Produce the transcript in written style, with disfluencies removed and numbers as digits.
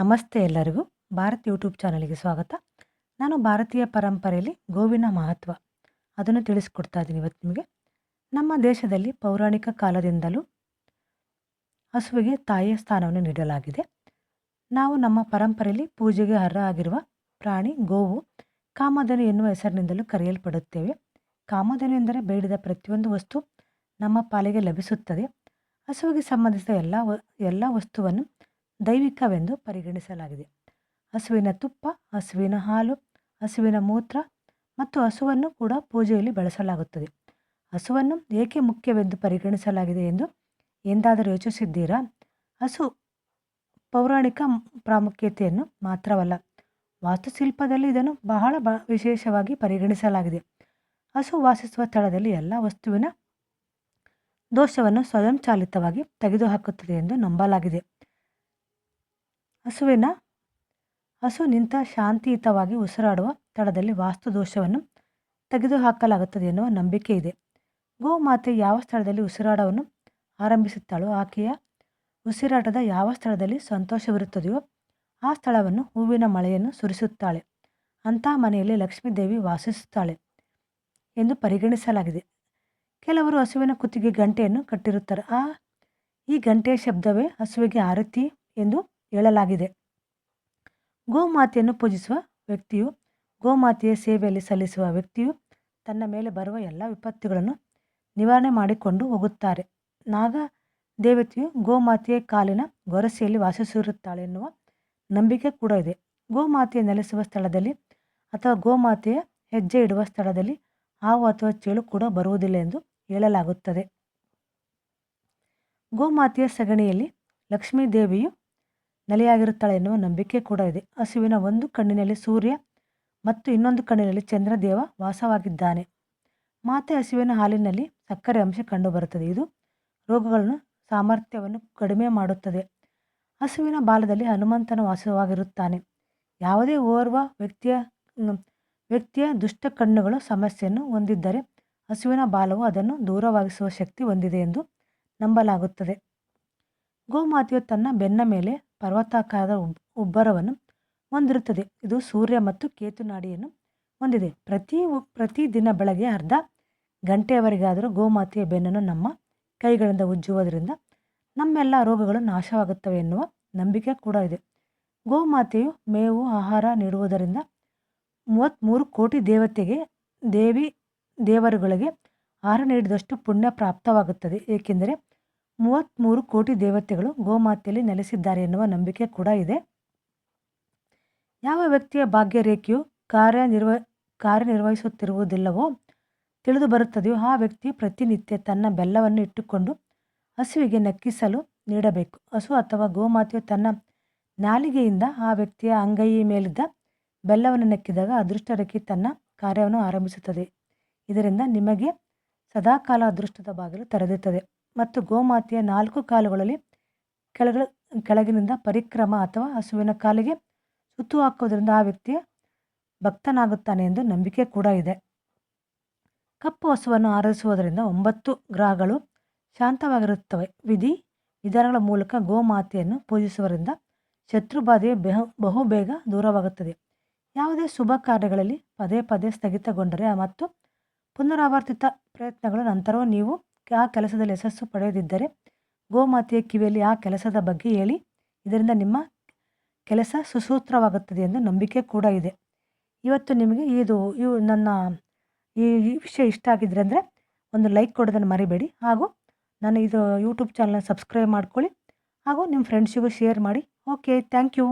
ನಮಸ್ತೆ ಎಲ್ಲರಿಗೂ. ಭಾರತ್ ಯೂಟ್ಯೂಬ್ ಚಾನಲ್‌ಗೆ ಸ್ವಾಗತ. ನಾನು ಭಾರತೀಯ ಪರಂಪರೆಯಲ್ಲಿ ಗೋವಿನ ಮಹತ್ವ ಅದನ್ನು ತಿಳಿಸ್ಕೊಡ್ತಾ ಇದ್ದೀನಿ ಇವತ್ತು ನಿಮಗೆ. ನಮ್ಮ ದೇಶದಲ್ಲಿ ಪೌರಾಣಿಕ ಕಾಲದಿಂದಲೂ ಹಸುವಿಗೆ ತಾಯಿಯ ಸ್ಥಾನವನ್ನು ನೀಡಲಾಗಿದೆ. ನಾವು ನಮ್ಮ ಪರಂಪರೆಯಲ್ಲಿ ಪೂಜೆಗೆ ಅರ್ಹ ಆಗಿರುವ ಪ್ರಾಣಿ ಗೋವು ಕಾಮಧೇನು ಎನ್ನುವ ಹೆಸರಿನಿಂದಲೂ ಕರೆಯಲ್ಪಡುತ್ತೇವೆ. ಕಾಮಧೇನು ಎಂದರೆ ಬೇಡಿದ ಪ್ರತಿಯೊಂದು ವಸ್ತು ನಮ್ಮ ಪಾಲಿಗೆ ಲಭಿಸುತ್ತದೆ. ಹಸುವಿಗೆ ಸಂಬಂಧಿಸಿದ ಎಲ್ಲ ವಸ್ತುವನ್ನು ದೈವಿಕವೆಂದು ಪರಿಗಣಿಸಲಾಗಿದೆ. ಹಸುವಿನ ತುಪ್ಪ, ಹಸುವಿನ ಹಾಲು, ಹಸುವಿನ ಮೂತ್ರ ಮತ್ತು ಹಸುವನ್ನು ಕೂಡ ಪೂಜೆಯಲ್ಲಿ ಬಳಸಲಾಗುತ್ತದೆ. ಹಸುವನ್ನು ಏಕೆ ಮುಖ್ಯವೆಂದು ಪರಿಗಣಿಸಲಾಗಿದೆ ಎಂದು ಎಂದಾದರೂ ಯೋಚಿಸಿದ್ದೀರಾ? ಹಸು ಪೌರಾಣಿಕ ಪ್ರಾಮುಖ್ಯತೆಯನ್ನು ಮಾತ್ರವಲ್ಲ, ವಾಸ್ತುಶಿಲ್ಪದಲ್ಲಿ ಇದನ್ನು ಬಹಳ ವಿಶೇಷವಾಗಿ ಪರಿಗಣಿಸಲಾಗಿದೆ. ಹಸು ವಾಸಿಸುವ ಸ್ಥಳದಲ್ಲಿ ಎಲ್ಲ ವಸ್ತುವಿನ ದೋಷವನ್ನು ಸ್ವಯಂಚಾಲಿತವಾಗಿ ತೆಗೆದುಹಾಕುತ್ತದೆ ಎಂದು ನಂಬಲಾಗಿದೆ. ಹಸು ನಿಂತ ಶಾಂತಿಯುತವಾಗಿ ಉಸಿರಾಡುವ ಸ್ಥಳದಲ್ಲಿ ವಾಸ್ತು ದೋಷವನ್ನು ತೆಗೆದುಹಾಕಲಾಗುತ್ತದೆ ಎನ್ನುವ ನಂಬಿಕೆ ಇದೆ. ಗೋಮಾತೆ ಯಾವ ಸ್ಥಳದಲ್ಲಿ ಉಸಿರಾಟವನ್ನು ಆರಂಭಿಸುತ್ತಾಳೋ, ಆಕೆಯ ಉಸಿರಾಟದ ಯಾವ ಸ್ಥಳದಲ್ಲಿ ಸಂತೋಷವಿರುತ್ತದೆಯೋ ಆ ಸ್ಥಳವನ್ನು ಹೂವಿನ ಮಳೆಯನ್ನು ಸುರಿಸುತ್ತಾಳೆ. ಅಂತಹ ಮನೆಯಲ್ಲಿ ಲಕ್ಷ್ಮೀದೇವಿ ವಾಸಿಸುತ್ತಾಳೆ ಎಂದು ಪರಿಗಣಿಸಲಾಗಿದೆ. ಕೆಲವರು ಹಸುವಿನ ಕುತ್ತಿಗೆ ಗಂಟೆಯನ್ನು ಕಟ್ಟಿರುತ್ತಾರೆ. ಈ ಗಂಟೆಯ ಶಬ್ದವೇ ಹಸುವಿಗೆ ಆರತಿ ಎಂದು ಹೇಳಲಾಗಿದೆ. ಗೋಮಾತೆಯನ್ನು ಪೂಜಿಸುವ ವ್ಯಕ್ತಿಯು, ಗೋಮಾತೆಯ ಸೇವೆಯಲ್ಲಿ ಸಲ್ಲಿಸುವ ವ್ಯಕ್ತಿಯು ತನ್ನ ಮೇಲೆ ಬರುವ ಎಲ್ಲ ವಿಪತ್ತುಗಳನ್ನು ನಿವಾರಣೆ ಮಾಡಿಕೊಂಡು ಹೋಗುತ್ತಾರೆ. ನಾಗ ದೇವತೆಯು ಗೋಮಾತೆಯ ಕಾಲಿನ ಗೊರಸೆಯಲ್ಲಿ ವಾಸಿಸಿರುತ್ತಾಳೆ ಎನ್ನುವ ನಂಬಿಕೆ ಕೂಡ ಇದೆ. ಗೋಮಾತೆಯ ನೆಲೆಸುವ ಸ್ಥಳದಲ್ಲಿ ಅಥವಾ ಗೋಮಾತೆಯ ಹೆಜ್ಜೆ ಇಡುವ ಸ್ಥಳದಲ್ಲಿ ಹಾವು ಅಥವಾ ಚೇಳು ಕೂಡ ಬರುವುದಿಲ್ಲ ಎಂದು ಹೇಳಲಾಗುತ್ತದೆ. ಗೋಮಾತೆಯ ಸಗಣಿಯಲ್ಲಿ ಲಕ್ಷ್ಮೀ ದೇವಿಯು ನೆಲೆಯಾಗಿರುತ್ತಾಳೆ ಎನ್ನುವ ನಂಬಿಕೆ ಕೂಡ ಇದೆ. ಹಸುವಿನ ಒಂದು ಕಣ್ಣಿನಲ್ಲಿ ಸೂರ್ಯ ಮತ್ತು ಇನ್ನೊಂದು ಕಣ್ಣಿನಲ್ಲಿ ಚಂದ್ರದೇವ ವಾಸವಾಗಿದ್ದಾನೆ. ಮಾತೆ ಹಸುವಿನ ಹಾಲಿನಲ್ಲಿ ಸಕ್ಕರೆ ಅಂಶ ಕಂಡುಬರುತ್ತದೆ. ಇದು ರೋಗಗಳನ್ನು ಸಾಮರ್ಥ್ಯವನ್ನು ಕಡಿಮೆ ಮಾಡುತ್ತದೆ. ಹಸುವಿನ ಬಾಲದಲ್ಲಿ ಹನುಮಂತನ ವಾಸವಾಗಿರುತ್ತಾನೆ. ಯಾವುದೇ ಓರ್ವ ವ್ಯಕ್ತಿಯ ದುಷ್ಟ ಕಣ್ಣುಗಳು ಸಮಸ್ಯೆಯನ್ನು ಹೊಂದಿದ್ದರೆ ಹಸುವಿನ ಬಾಲವು ಅದನ್ನು ದೂರವಾಗಿಸುವ ಶಕ್ತಿ ಹೊಂದಿದೆ ಎಂದು ನಂಬಲಾಗುತ್ತದೆ. ಗೋಮಾತೆಯು ತನ್ನ ಬೆನ್ನ ಮೇಲೆ ಪರ್ವತಾಕಾರದ ಉಬ್ಬರವನ್ನು ಹೊಂದಿರುತ್ತದೆ. ಇದು ಸೂರ್ಯ ಮತ್ತು ಕೇತು ನಾಡಿಯನ್ನು ಹೊಂದಿದೆ. ಪ್ರತಿ ದಿನ ಬೆಳಗ್ಗೆ ಅರ್ಧ ಗಂಟೆಯವರೆಗಾದರೂ ಗೋಮಾತೆಯ ಬೆನ್ನನ್ನು ನಮ್ಮ ಕೈಗಳಿಂದ ಉಜ್ಜುವುದರಿಂದ ನಮ್ಮೆಲ್ಲ ರೋಗಗಳು ನಾಶವಾಗುತ್ತವೆ ಎನ್ನುವ ನಂಬಿಕೆ ಕೂಡ ಇದೆ. ಗೋಮಾತೆಯು ಮೇವು ಆಹಾರ ನೀಡುವುದರಿಂದ 33 ಕೋಟಿ ದೇವರುಗಳಿಗೆ ಆಹಾರ ನೀಡಿದಷ್ಟು ಪುಣ್ಯ ಪ್ರಾಪ್ತವಾಗುತ್ತದೆ. ಏಕೆಂದರೆ 33 ಕೋಟಿ ದೇವತೆಗಳು ಗೋಮಾತೆಯಲ್ಲಿ ನೆಲೆಸಿದ್ದಾರೆ ಎನ್ನುವ ನಂಬಿಕೆ ಕೂಡ ಇದೆ. ಯಾವ ವ್ಯಕ್ತಿಯ ಭಾಗ್ಯ ರೇಖೆಯು ಕಾರ್ಯನಿರ್ವಹಿಸುತ್ತಿರುವುದಿಲ್ಲವೋ ತಿಳಿದು ಬರುತ್ತದೆಯೋ ಆ ವ್ಯಕ್ತಿ ಪ್ರತಿನಿತ್ಯ ತನ್ನ ಬೆಲ್ಲವನ್ನು ಇಟ್ಟುಕೊಂಡು ಹಸುವಿಗೆ ನಕ್ಕಿಸಲು ನೀಡಬೇಕು. ಹಸು ಅಥವಾ ಗೋಮಾತೆಯು ತನ್ನ ನಾಲಿಗೆಯಿಂದ ಆ ವ್ಯಕ್ತಿಯ ಅಂಗೈಯ ಮೇಲಿದ್ದ ಬೆಲ್ಲವನ್ನು ನಕ್ಕಿದಾಗ ಅದೃಷ್ಟ ರೇಖೆ ತನ್ನ ಕಾರ್ಯವನ್ನು ಆರಂಭಿಸುತ್ತದೆ. ಇದರಿಂದ ನಿಮಗೆ ಸದಾಕಾಲ ಅದೃಷ್ಟದ ಬಾಗಿಲು ತೆರೆದಿರುತ್ತದೆ. ಮತ್ತು ಗೋಮಾತೆಯ 4 ಕಾಲುಗಳಲ್ಲಿ ಕೆಳಗಿನಿಂದ ಪರಿಕ್ರಮ ಅಥವಾ ಹಸುವಿನ ಕಾಲಿಗೆ ಸುತ್ತು ಹಾಕುವುದರಿಂದ ಆ ವ್ಯಕ್ತಿಯ ಭಕ್ತನಾಗುತ್ತಾನೆ ಎಂದು ನಂಬಿಕೆ ಕೂಡ ಇದೆ. ಕಪ್ಪು ಹಸುವನ್ನು ಆರಾಧಿಸುವುದರಿಂದ 9 ಗ್ರಹಗಳು ಶಾಂತವಾಗಿರುತ್ತವೆ. ವಿಧಾನಗಳ ಮೂಲಕ ಗೋಮಾತೆಯನ್ನು ಪೂಜಿಸುವುದರಿಂದ ಶತ್ರುಬಾಧೆಯು ಬಹುಬೇಗ ದೂರವಾಗುತ್ತದೆ. ಯಾವುದೇ ಶುಭ ಕಾರ್ಯಗಳಲ್ಲಿ ಪದೇ ಸ್ಥಗಿತಗೊಂಡರೆ ಮತ್ತು ಪುನರಾವರ್ತಿತ ಪ್ರಯತ್ನಗಳ ನಂತರವೂ ನೀವು ಆ ಕೆಲಸದಲ್ಲಿ ಯಶಸ್ಸು ಪಡೆಯದಿದ್ದರೆ ಗೋಮಾತೆಯ ಕಿವಿಯಲ್ಲಿ ಆ ಕೆಲಸದ ಬಗ್ಗೆ ಹೇಳಿ. ಇದರಿಂದ ನಿಮ್ಮ ಕೆಲಸ ಸುಸೂತ್ರವಾಗುತ್ತದೆ ಎಂದು ನಂಬಿಕೆ ಕೂಡ ಇದೆ. ಇವತ್ತು ನಿಮಗೆ ನನ್ನ ಈ ವಿಷಯ ಇಷ್ಟ ಆಗಿದ್ರೆ ಅಂದರೆ ಒಂದು ಲೈಕ್ ಕೊಡೋದನ್ನು ಮರಿಬೇಡಿ. ಹಾಗೂ ನಾನು ಯೂಟ್ಯೂಬ್ ಚಾನಲ್ನ ಸಬ್ಸ್ಕ್ರೈಬ್ ಮಾಡ್ಕೊಳ್ಳಿ ಹಾಗೂ ನಿಮ್ಮ ಫ್ರೆಂಡ್ಸಿಗೂ ಶೇರ್ ಮಾಡಿ. Okay, thank you.